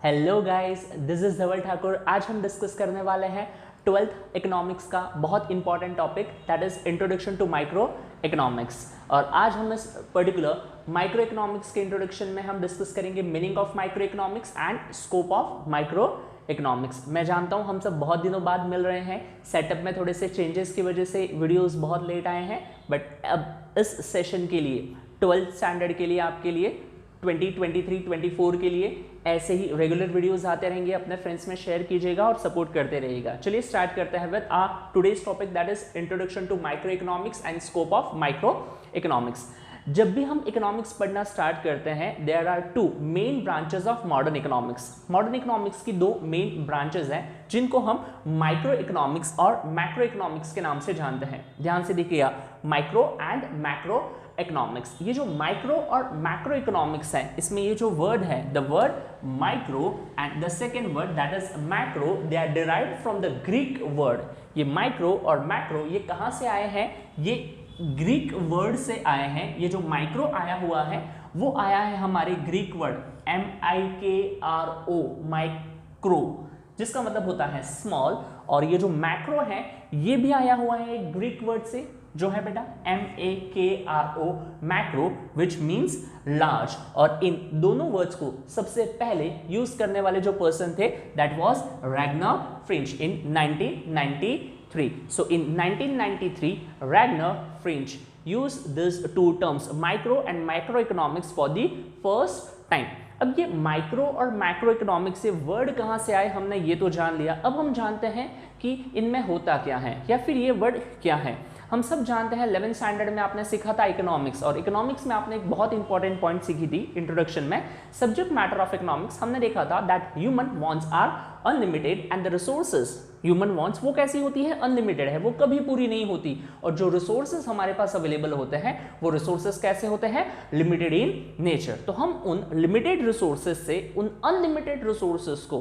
Hello guys, this is धवल ठाकुर। आज हम discuss करने वाले हैं 12th इकोनॉमिक्स का बहुत important topic, that is introduction to microeconomics. और आज हम इस पर्टिकुलर माइक्रो इकोनॉमिक्स के इंट्रोडक्शन में हम डिस्कस करेंगे meaning of microeconomics and scope of microeconomics. मैं जानता हूं हम सब बहुत दिनों बाद मिल रहे हैं, सेटअप में थोड़े से चेंजेस की वजह से वीडियोस बहुत लेट आए हैं, बट अब इस सेशन के लिए 12th स्टैंडर्ड के लिए, आपके लिए 2023-24 के लिए ऐसे ही रेगुलर वीडियोस आते रहेंगे। अपने फ्रेंड्स में शेयर कीजिएगा और सपोर्ट करते रहिएगा। चलिए स्टार्ट करते हैं with today's topic, that is introduction to microeconomics and scope of microeconomics. जब भी हम इकोनॉमिक्स पढ़ना स्टार्ट करते हैं, there are two main branches of modern economics. Modern economics की दो मेन ब्रांचेस हैं जिनको हम माइक्रो इकोनॉमिक्स और मैक्रो इकोनॉमिक्स के नाम से जानते हैं। ध्यान से देखिएगा, माइक्रो एंड मैक्रो इकोनॉमिक्स। ये जो माइक्रो और मैक्रो इकोनॉमिक्स है, इसमें ये जो वर्ड है, the word micro and the second word that is macro, they are derived from the Greek word. ये माइक्रो और मैक्रो ये कहां से आए हैं? ये ग्रीक वर्ड से आए हैं। ये जो माइक्रो आया हुआ है वो आया है हमारे ग्रीक वर्ड MIKRO, माइक्रो, जिसका मतलब होता है स्मॉल। और ये जो मैक्रो है ये भी आया हुआ है एक ग्रीक वर्ड से, जो है बेटा MAKRO, macro, which means large. और इन दोनों वर्ड्स को सबसे पहले यूज करने वाले जो पर्सन थे, that was Ragnar Frisch in 1993। So in 1993, Ragnar French used these two terms, micro and macroeconomics, for the first time. अब ये माइक्रो और मैक्रो इकोनॉमिक्स से वर्ड कहाँ से आए, हमने ये तो जान लिया। अब हम जानते हैं कि इनमें होता क्या है या फिर ये वर्ड क्या है। हम सब जानते हैं 11th स्टैंडर्ड में आपने सीखा था इकोनॉमिक्स, और इकोनॉमिक्स में आपने एक बहुत इंपॉर्टेंट पॉइंट सीखी थी इंट्रोडक्शन में, सब्जेक्ट मैटर ऑफ इकोनॉमिक्स। हमने देखा था that human wants are unlimited and the resources, human wants वो कैसी होती है? अनलिमिटेड है, वो कभी पूरी नहीं होती। और जो रिसोर्सेज हमारे पास अवेलेबल होते हैं वो रिसोर्सेज कैसे होते हैं? Limited in nature. तो हम उन लिमिटेड रिसोर्सेज से उन अनलिमिटेड रिसोर्सेज को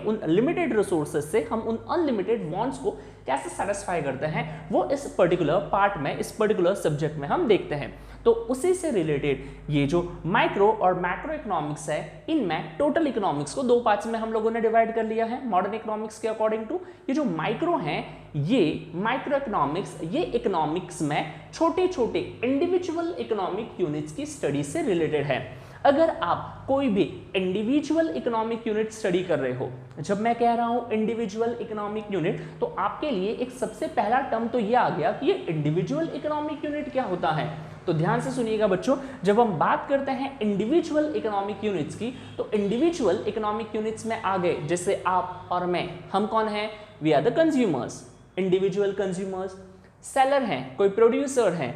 उन लिमिटेड रिसोर्सेज से हम उन अनलिमिटेड वांट्स को कैसे सेटिस्फाई करते हैं, वो इस पर्टिकुलर पार्ट में, इस पर्टिकुलर सब्जेक्ट में हम देखते हैं। तो उसी से रिलेटेड ये जो माइक्रो और मैक्रो इकोनॉमिक्स है, इनमें टोटल इकोनॉमिक्स को दो पार्ट्स में हम लोगों ने डिवाइड कर लिया है मॉडर्न इकोनॉमिक्स के अकॉर्डिंग टू। ये जो माइक्रो हैं, ये माइक्रो इकोनॉमिक्स, ये इकोनॉमिक्स में छोटे छोटे इंडिविजुअल इकोनॉमिक यूनिट्स की स्टडी से रिलेटेड है। अगर आप कोई भी इंडिविजुअल इकोनॉमिक यूनिट स्टडी कर रहे हो, जब मैं कह रहा हूं इंडिविजुअल इकोनॉमिक यूनिट, तो आपके लिए एक सबसे पहला टर्म तो ये आ गया कि ये इंडिविजुअल इकोनॉमिक यूनिट क्या होता है। तो ध्यान से सुनिएगा बच्चों, जब हम बात करते हैं इंडिविजुअल इकोनॉमिक यूनिट्स की, तो इंडिविजुअल इकोनॉमिक यूनिट्स में आ गए जैसे आप और मैं। हम कौन है? We are the consumers, individual consumers. Seller हैं, कोई प्रोड्यूसर हैं,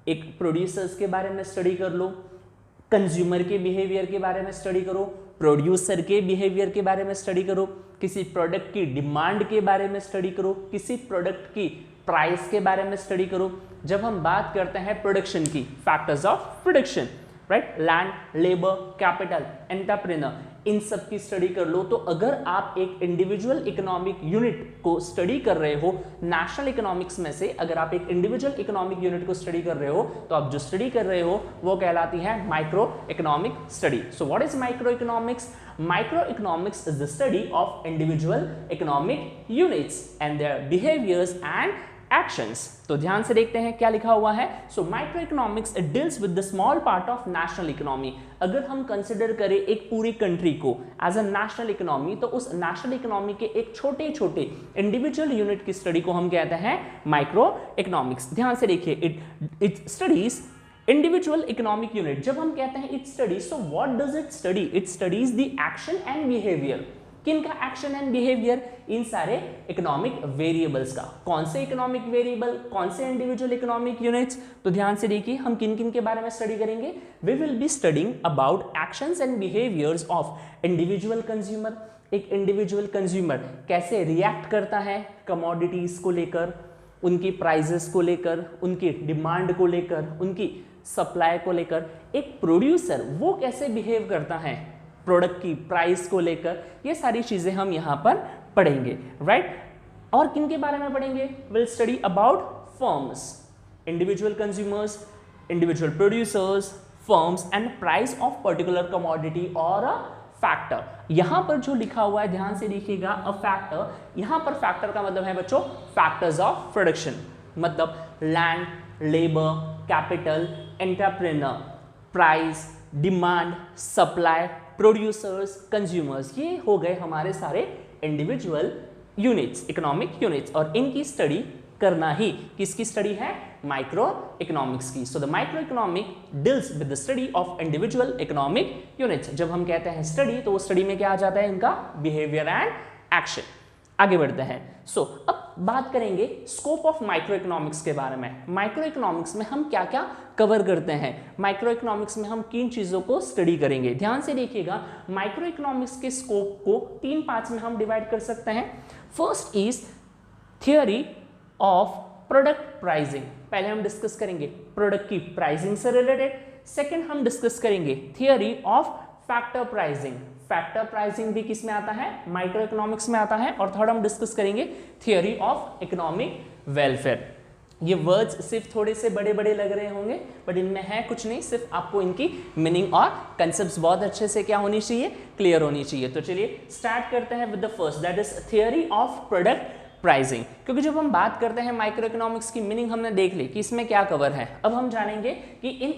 एक प्रोड्यूसर्स के बारे में स्टडी कर लो, कंज्यूमर के बिहेवियर के बारे में स्टडी करो, प्रोड्यूसर के बिहेवियर के बारे में स्टडी करो, किसी प्रोडक्ट की डिमांड के बारे में स्टडी करो, किसी प्रोडक्ट की प्राइस के बारे में स्टडी करो। जब हम बात करते हैं प्रोडक्शन की, factors of production, right, land, labour, capital, entrepreneur, इन सब की स्टडी कर लो। तो अगर आप एक इंडिविजुअल इकोनॉमिक यूनिट को स्टडी कर रहे हो नेशनल इकोनॉमिक्स में से, अगर आप एक इंडिविजुअल इकोनॉमिक यूनिट को स्टडी कर रहे हो, तो आप जो स्टडी कर रहे हो वो कहलाती है micro economic study. So what is micro economics? Micro economics is the study of individual economic units and their behaviors and actions. तो ध्यान से देखते हैं क्या लिखा हुआ है। So microeconomics it deals with the small part of national economy. अगर हम कंसिडर करें एक पूरी कंट्री को एज अ नेशनल इकोनॉमी, तो उस नेशनल इकोनॉमी के एक छोटे छोटे इंडिविजुअल यूनिट की स्टडी को हम कहते हैं माइक्रो इकोनॉमिक्स। ध्यान से देखिए, it studies individual economic unit. जब हम कहते हैं it studies, so what does it study? It studies the action and behaviour. किनका एक्शन एंड बिहेवियर? इन सारे इकोनॉमिक वेरिएबल्स का। कौन से इकोनॉमिक वेरिएबल, कौन से इंडिविजुअल इकोनॉमिक यूनिट्स? तो ध्यान से देखिए, हम किन किन के बारे में स्टडी करेंगे। We will be studying about actions and behaviours of individual consumer. एक इंडिविजुअल कंज्यूमर कैसे रिएक्ट करता है कमोडिटीज को लेकर, उनकी प्राइजेस को लेकर, उनकी डिमांड को लेकर, उनकी सप्लाई को लेकर। एक प्रोड्यूसर वो कैसे बिहेव करता है प्रोडक्ट की प्राइस को लेकर। ये सारी चीजें हम यहां पर पढ़ेंगे, राइट। और किन के बारे में पढ़ेंगे? Will study about firms, individual consumers, individual producers, firms and price of particular commodity or a factor. यहां पर जो लिखा हुआ है ध्यान से देखिएगा, अ फैक्टर, यहां पर फैक्टर का मतलब है बच्चों फैक्टर्स ऑफ प्रोडक्शन, मतलब land, labour, capital, entrepreneur, price, demand, supply, producers, consumers, ये हो गए हमारे सारे इंडिविजुअल यूनिट्स, इकोनॉमिक यूनिट्स, और इनकी स्टडी करना ही किसकी स्टडी है? माइक्रो इकोनॉमिक्स की। So the micro economic deals with the study of individual economic units. जब हम कहते हैं स्टडी तो वो स्टडी में क्या आ जाता है? इनका बिहेवियर एंड एक्शन। आगे बढ़ते हैं। अब बात करेंगे स्कोप ऑफ माइक्रो इकोनॉमिक्स के बारे में। माइक्रो इकोनॉमिक्स में हम क्या क्या कवर करते हैं? माइक्रो इकोनॉमिक्स में हम किन चीजों को स्टडी करेंगे? ध्यान से देखिएगा, माइक्रो इकोनॉमिक्स के स्कोप को 3 पार्ट्स में हम डिवाइड कर सकते हैं। First is theory of product pricing, पहले हम डिस्कस करेंगे प्रोडक्ट की प्राइसिंग से रिलेटेड। सेकंड हम डिस्कस करेंगे theory of factor pricing, factor pricing भी किस में आता है? माइक्रो इकोनॉमिक्स में आता है। और थर्ड हम डिस्कस करेंगे थियोरी ऑफ इकोनॉमिक वेलफेयर। ये वर्ड्स सिर्फ थोड़े से बड़े बड़े लग रहे होंगे, बट इनमें है कुछ नहीं, सिर्फ आपको इनकी मीनिंग और कंसेप्ट्स बहुत अच्छे से क्या होनी चाहिए? क्लियर होनी चाहिए। तो चलिए स्टार्ट करते हैं with the first, that is theory of product pricing. क्योंकि जब हम बात करते हैं माइक्रो इकोनॉमिक्स की मीनिंग हमने देख ली कि इसमें क्या कवर है। अब हम जानेंगे कि इन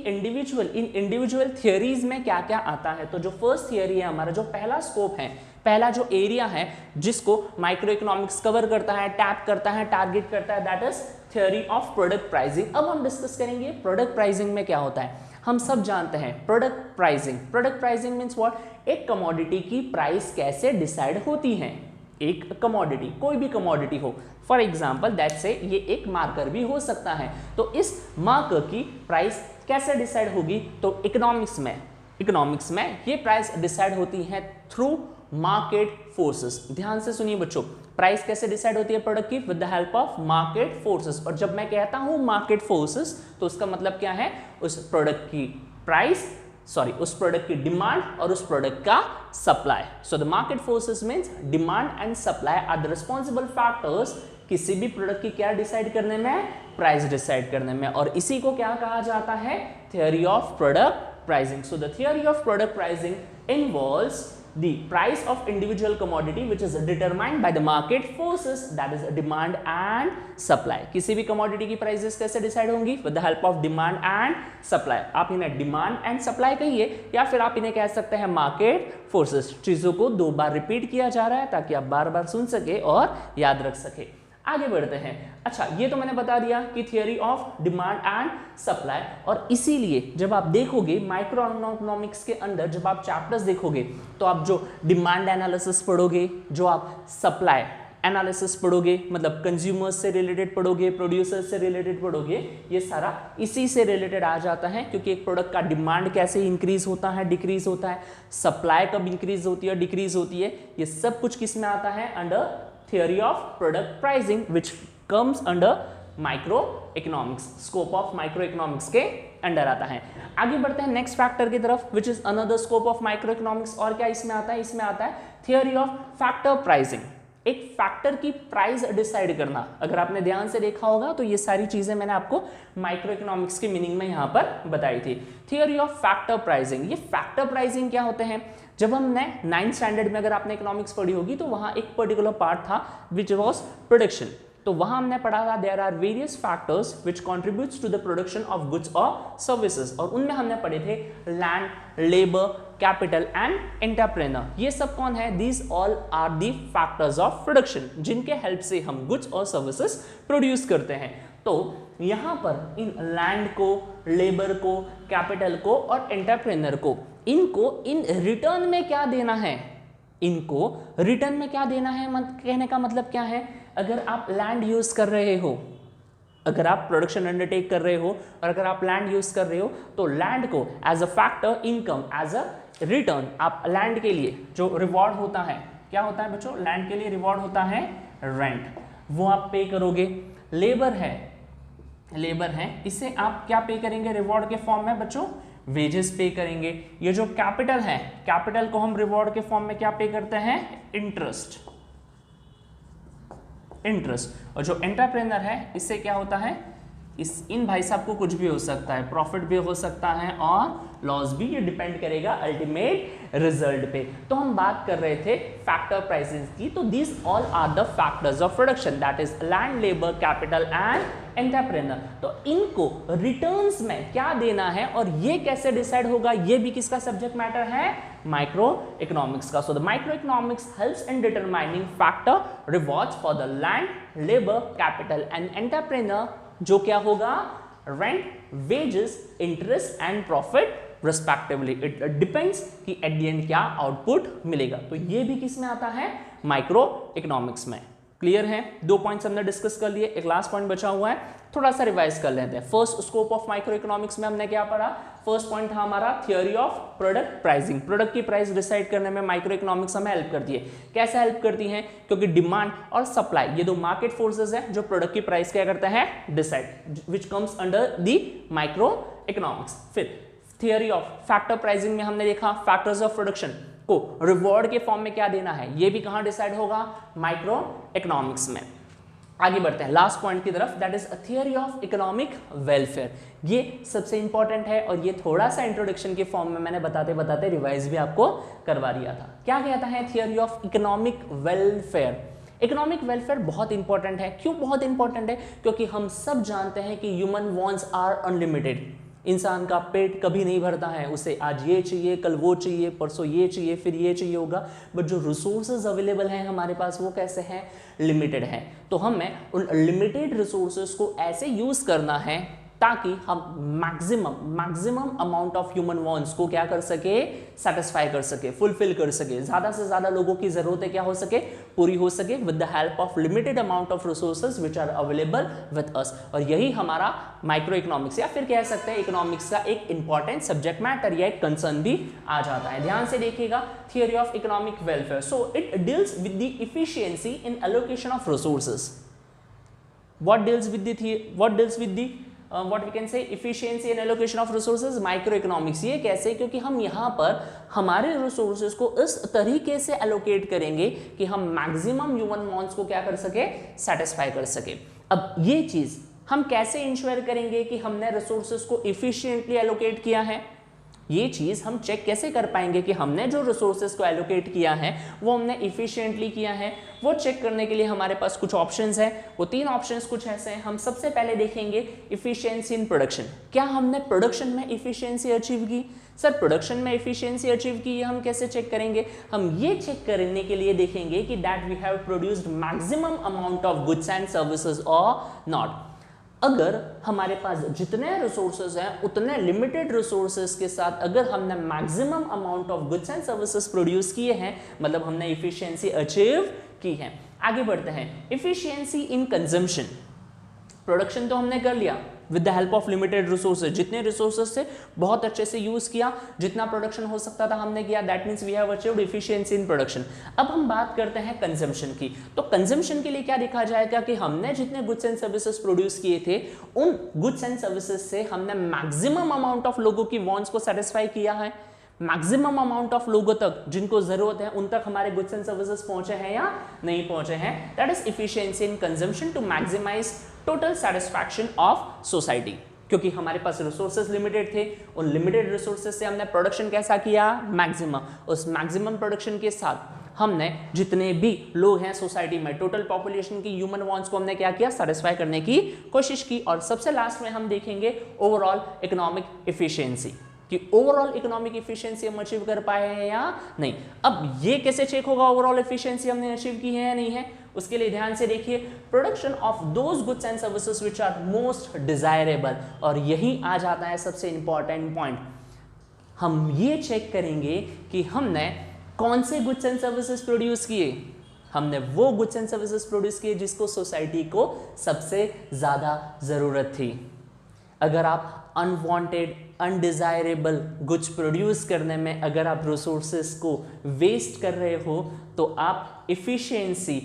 इंडिविजुअल थियोरीज में क्या क्या आता है। तो जो फर्स्ट थियोरी है हमारा, जो पहला स्कोप है, पहला जो एरिया है जिसको माइक्रो इकोनॉमिक्स कवर करता है, टैप करता है, टारगेट करता है, that is theory of product pricing. अब हम डिस्कस करेंगे प्रोडक्ट प्राइसिंग में क्या होता है। हम सब जानते हैं प्रोडक्ट प्राइसिंग मीन्स व्हाट? एक कमोडिटी की प्राइस कैसे डिसाइड होती है। एक कमोडिटी, कोई भी कमोडिटी हो, फॉर एग्जाम्पल दैट से ये एक मार्कर भी हो सकता है, तो इस मार्कर की प्राइस कैसे डिसाइड होगी? तो इकोनॉमिक्स में ये प्राइस डिसाइड होती है थ्रू मार्केट फोर्सेस। ध्यान से सुनिए बच्चों, प्राइस कैसे डिसाइड होती है प्रोडक्ट की? With the help of market forces. और जब मैं कहता हूं मार्केट फोर्सेस तो उसका मतलब क्या है? उस प्रोडक्ट की प्राइस, उस प्रोडक्ट की डिमांड और उस प्रोडक्ट का supply. So the market forces means demand and supply are the responsible factors किसी भी प्रोडक्ट की क्या डिसाइड करने में? प्राइस डिसाइड करने में। और इसी को क्या कहा जाता है? Theory of product pricing. So the theory of product pricing involves the price of individual commodity which is determined by the market forces, that is demand and supply। किसी भी commodity की prices कैसे decide होंगी? with the help of demand and supply। आप इन्हें demand and supply कहिए या फिर आप इन्हें कह सकते हैं market forces। चीजों को 2 बार रिपीट किया जा रहा है ताकि आप बार बार सुन सके और याद रख सके। आगे बढ़ते हैं। अच्छा, ये तो मैंने बता दिया कि theory of demand and supply. और इसीलिए जब आप देखोगे माइक्रो इकोनॉमिक्स के अंदर, जब आप चैप्टर्स देखोगे तो आप जो डिमांड एनालिसिस पढ़ोगे, जो आप सप्लाई एनालिसिस पढ़ोगे, मतलब कंज्यूमर्स से रिलेटेड पढ़ोगे, प्रोड्यूसर्स से रिलेटेड पढ़ोगे, ये सारा इसी से रिलेटेड आ जाता है। क्योंकि एक प्रोडक्ट का डिमांड कैसे इंक्रीज होता है, डिक्रीज होता है, सप्लाई कब इंक्रीज होती है, डिक्रीज होती है, ये सब कुछ किस में आता है? Under theory of product pricing which comes under microeconomics, scope of microeconomics के अंडर आता है। आगे बढ़ते हैं नेक्स्ट फैक्टर की तरफ which is another scope of microeconomics। और क्या इसमें आता है? इसमें आता है theory of factor pricing। एक फैक्टर की प्राइस डिसाइड करना। अगर आपने ध्यान से देखा होगा तो ये सारी चीजें मैंने आपको माइक्रो इकोनॉमिक्स की मीनिंग में यहाँ पर बताई थी। Theory of factor pricing. ये फैक्टर प्राइसिंग क्या होते हैं? जब हमने 9th स्टैंडर्ड में अगर आपने इकोनॉमिक्स पढ़ी होगी तो वहाँ एक पर्टिकुलर पार्ट था विच वॉज प्रोडक्शन। तो वहाँ हमने पढ़ा था there are various factors which contributes to the production of goods और सर्विसेज। और उनमें हमने पढ़े थे land, labour, capital and entrepreneur. ये सब कौन है? These all are the factors of production, जिनके हेल्प से हम गुड्स और सर्विसेज प्रोड्यूस करते हैं। तो यहाँ पर इन लैंड को, लेबर को, कैपिटल को और एंटरप्रेन्योर को, इनको इन रिटर्न में क्या देना है? इनको रिटर्न में क्या देना है? कहने का मतलब क्या है? अगर आप लैंड यूज कर रहे हो, अगर आप प्रोडक्शन अंडरटेक कर रहे हो और अगर आप लैंड यूज कर रहे हो तो लैंड को as a factor income, as a return, आप लैंड के लिए जो रिवॉर्ड होता है, क्या होता है बच्चों? लैंड के लिए रिवॉर्ड होता है रेंट, वो आप पे करोगे। लेबर है, इसे आप क्या पे करेंगे रिवॉर्ड के फॉर्म में बच्चों? वेजेस पे करेंगे। ये जो कैपिटल है, कैपिटल को हम रिवॉर्ड के फॉर्म में क्या पे करते हैं? इंटरेस्ट। और जो एंटरप्रेन्योर है, इससे क्या होता है? इन भाई साहब को कुछ भी हो सकता है, प्रॉफिट भी हो सकता है और लॉस भी, ये डिपेंड करेगा अल्टीमेट रिजल्ट पे। तो हम बात कर रहे थे फैक्टर प्राइसेस की, तो these all are the factors of production, that is land, labour, capital and entrepreneur. तो इनको रिटर्न्स में क्या देना है और ये कैसे डिसाइड होगा, ये भी किसका सब्जेक्ट मैटर है, माइक्रो इकोनॉमिक्स का। So the micro economics helps in determining factor rewards for the land, labour, capital and entrepreneur, जो क्या होगा, rent, wages, interest and profit respectively. It depends कि एट द एंड क्या output मिलेगा। तो ये भी किस में आता है, माइक्रो इकोनॉमिक्स में। क्लियर है, 2 पॉइंट्स हमने डिस्कस कर लिए, एक लास्ट पॉइंट बचा हुआ है, थोड़ा सा रिवाइज कर लेते हैं। First scope of micro economics में हमने क्या पढ़ा, फर्स्ट पॉइंट था हमारा theory of product pricing. Product की प्राइस डिसाइड करने में माइक्रो इकोनॉमिक्स हमें हेल्प करती है। कैसे हेल्प करती है, क्योंकि डिमांड और सप्लाई ये दो मार्केट फोर्सेस है जो प्रोडक्ट की प्राइस क्या करता है, decide, which comes under the micro economics. फिर थियोरी ऑफ फैक्टर प्राइसिंग में हमने देखा फैक्टर्स ऑफ प्रोडक्शन को रिवॉर्ड के फॉर्म में क्या देना है, ये भी कहां डिसाइड होगा, माइक्रो इकोनॉमिक्स में। आगे बढ़ते हैं लास्ट पॉइंट की तरफ, that is a theory of economic welfare. ये सबसे इंपॉर्टेंट है और ये थोड़ा सा इंट्रोडक्शन के फॉर्म में मैंने बताते बताते रिवाइज भी आपको करवा दिया था। क्या कहता है theory of economic welfare. Economic welfare बहुत इंपॉर्टेंट है। क्यों बहुत इंपॉर्टेंट है, क्योंकि हम सब जानते हैं कि ह्यूमन वांट्स आर अनलिमिटेड। इंसान का पेट कभी नहीं भरता है, उसे आज ये चाहिए, कल वो चाहिए, परसों ये चाहिए, फिर ये चाहिए होगा, बट जो रिसोर्सेज अवेलेबल हैं हमारे पास वो कैसे हैं, लिमिटेड हैं। तो हमें उन लिमिटेड रिसोर्सेज को ऐसे यूज करना है ताकि हम maximum amount of human wants को क्या कर सके, सेटिस्फाई कर सके, फुलफिल कर सके, ज्यादा से ज्यादा लोगों की जरूरतें क्या हो सके, पूरी हो सके with the help of limited amount of resources which are available with us. और यही हमारा माइक्रो इकोनॉमिक्स या फिर कह सकते हैं इकोनॉमिक्स का एक इंपॉर्टेंट सब्जेक्ट मैटर या एक कंसर्न भी आ जाता है। ध्यान से देखिएगा, theory of economic welfare, so it deals with the efficiency in allocation of resources. what deals with the what we can say efficiency and allocation of resources, microeconomics। ये कैसे, क्योंकि हम यहाँ पर हमारे रिसोर्सेज को इस तरीके से एलोकेट करेंगे कि हम मैक्सिमम ह्यूमन वांट्स को क्या कर सके, सेटिस्फाई कर सके। अब ये चीज हम कैसे इंश्योर करेंगे कि हमने रिसोर्सेज को इफिशिएंटली एलोकेट किया है, ये चीज हम चेक कैसे कर पाएंगे कि हमने जो रिसोर्सेज को एलोकेट किया है वो हमने इफिशिएंटली किया है। वो चेक करने के लिए हमारे पास कुछ ऑप्शंस हैं, वो 3 ऑप्शंस कुछ ऐसे हैं। हम सबसे पहले देखेंगे इफिशिएंसी इन प्रोडक्शन। क्या हमने प्रोडक्शन में इफिशिएंसी अचीव की? सर प्रोडक्शन में इफिशिएंसी अचीव की, हम कैसे चेक करेंगे? हम ये चेक करने के लिए देखेंगे कि that we have produced maximum amount of goods and services और नॉट। अगर हमारे पास जितने रिसोर्सेज हैं उतने लिमिटेड रिसोर्सेज के साथ अगर हमने maximum amount of goods and services produce किए हैं, मतलब हमने इफिशिएंसी अचीव की है। आगे बढ़ते हैं, इफिशिएंसी इन कंजम्पशन। प्रोडक्शन तो हमने कर लिया with the help of limited resources, जितने रिसोर्सेज से बहुत अच्छे से यूज किया, जितना प्रोडक्शन हो सकता था हमने किया, that means we have achieved efficiency in production. अब हम बात करते हैं कंजम्पशन की। तो कंजम्पशन के लिए क्या देखा जाएगा कि हमने जितने गुड्स एंड सर्विसेज प्रोड्यूस किए थे उन गुड्स एंड सर्विसेज से हमने मैक्सिमम अमाउंट ऑफ लोगों की वांट्स को सेटिस्फाई किया है, मैक्सिमम अमाउंट ऑफ लोगों तक जिनको जरूरत है उन तक हमारे गुड्स एंड सर्विसेज पहुंचे हैं या नहीं पहुंचे हैं। That is efficiency in consumption to maximise total satisfaction of society. क्योंकि हमारे पास रिसोर्सेज लिमिटेड थे, उन लिमिटेड रिसोर्सेज से हमने प्रोडक्शन कैसा किया, मैक्सिमम। उस मैक्सिमम प्रोडक्शन के साथ हमने जितने भी लोग हैं सोसाइटी में, टोटल पॉपुलेशन की ह्यूमन वांट्स को हमने क्या किया, सेटिस्फाई करने की कोशिश की। और सबसे लास्ट में हम देखेंगे ओवरऑल इकोनॉमिक इफिशिएंसी, कि ओवरऑल इकोनॉमिक इफिशिएंसी हम अचीव कर पाए हैं या नहीं। अब ये कैसे चेक होगा ओवरऑल इफिशिएंसी हमने अचीव की है या नहीं है? उसके लिए ध्यान से देखिए, production of those goods and services which are most desirable. और यही आ जाता है सबसे इंपॉर्टेंट पॉइंट। हम ये चेक करेंगे कि हमने कौन से गुड्स एंड सर्विसेज प्रोड्यूस किए। हमने वो गुड्स एंड सर्विसेज प्रोड्यूस किए जिसको सोसाइटी को सबसे ज्यादा जरूरत थी। अगर आप अनवांटेड अनडिजायरेबल गुड्स प्रोड्यूस करने में अगर आप रिसोर्सेज को वेस्ट कर रहे हो तो आप efficiency,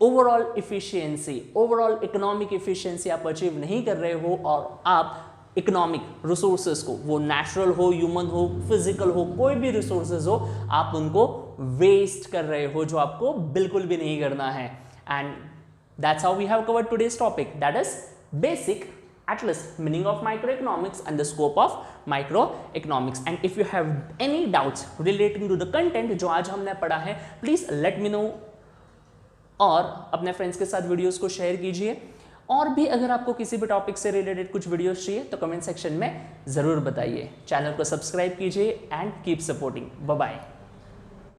overall efficiency, overall economic efficiency आप अचीव नहीं कर रहे हो और आप इकोनॉमिक रिसोर्सेज को, वो नेचुरल हो, ह्यूमन हो, फिजिकल हो, कोई भी रिसोर्सेज हो, आप उनको वेस्ट कर रहे हो, जो आपको बिल्कुल भी नहीं करना है। And that's how we have covered today's topic, that is basic at least meaning of microeconomics and the scope of microeconomics. And if you have any doubts relating to the content जो आज हमने पढ़ा है, please let me know और अपने friends के साथ videos को शेयर कीजिए। और भी अगर आपको किसी भी टॉपिक से रिलेटेड कुछ वीडियोस चाहिए तो कमेंट सेक्शन में ज़रूर बताइए। चैनल को सब्सक्राइब कीजिए and keep supporting. Bye bye.